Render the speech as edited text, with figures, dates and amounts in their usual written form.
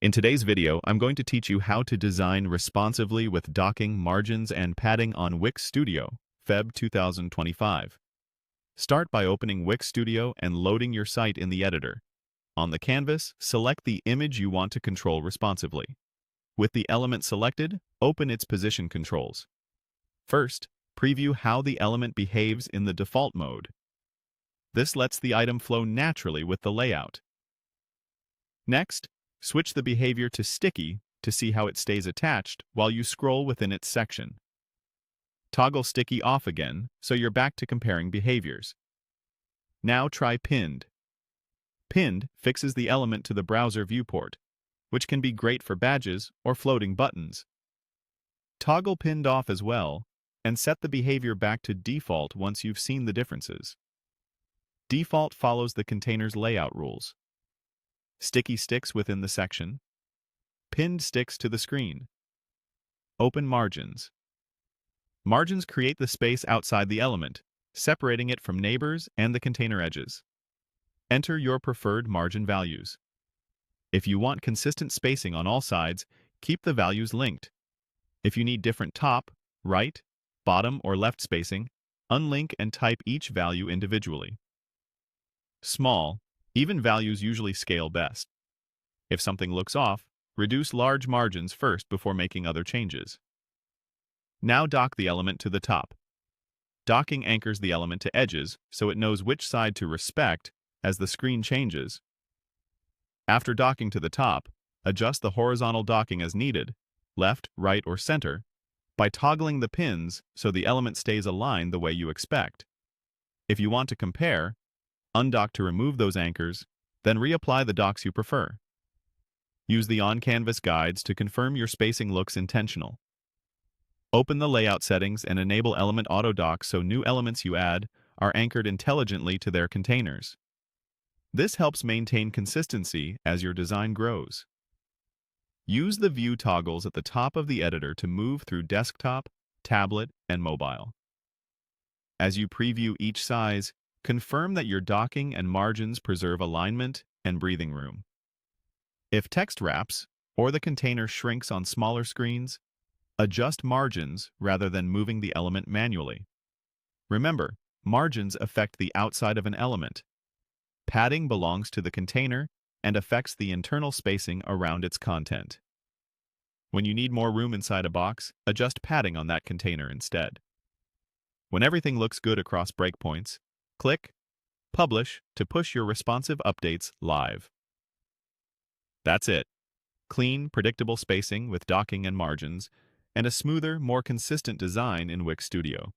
In today's video, I'm going to teach you how to design responsively with docking, margins, and padding on Wix Studio, Feb 2025. Start by opening Wix Studio and loading your site in the editor. On the canvas, select the image you want to control responsively. With the element selected, open its position controls. First, preview how the element behaves in the default mode. This lets the item flow naturally with the layout. Next, switch the behavior to sticky to see how it stays attached while you scroll within its section. Toggle sticky off again so you're back to comparing behaviors. Now try pinned. Pinned fixes the element to the browser viewport, which can be great for badges or floating buttons. Toggle pinned off as well and set the behavior back to default once you've seen the differences. Default follows the container's layout rules. Sticky sticks within the section. Pinned sticks to the screen. Open margins. Margins create the space outside the element, separating it from neighbors and the container edges. Enter your preferred margin values. If you want consistent spacing on all sides, keep the values linked. If you need different top, right, bottom, or left spacing, unlink and type each value individually. Small, even values usually scale best. If something looks off, reduce large margins first before making other changes. Now dock the element to the top. Docking anchors the element to edges so it knows which side to respect as the screen changes. After docking to the top, adjust the horizontal docking as needed, left, right, or center, by toggling the pins so the element stays aligned the way you expect. If you want to compare, undock to remove those anchors, then reapply the docks you prefer. Use the on-canvas guides to confirm your spacing looks intentional. Open the layout settings and enable Element Autodock so new elements you add are anchored intelligently to their containers. This helps maintain consistency as your design grows. Use the view toggles at the top of the editor to move through desktop, tablet, and mobile. As you preview each size, confirm that your docking and margins preserve alignment and breathing room. If text wraps or the container shrinks on smaller screens, adjust margins rather than moving the element manually. Remember, margins affect the outside of an element. Padding belongs to the container and affects the internal spacing around its content. When you need more room inside a box, adjust padding on that container instead. When everything looks good across breakpoints, click Publish to push your responsive updates live. That's it. Clean, predictable spacing with docking and margins, and a smoother, more consistent design in Wix Studio.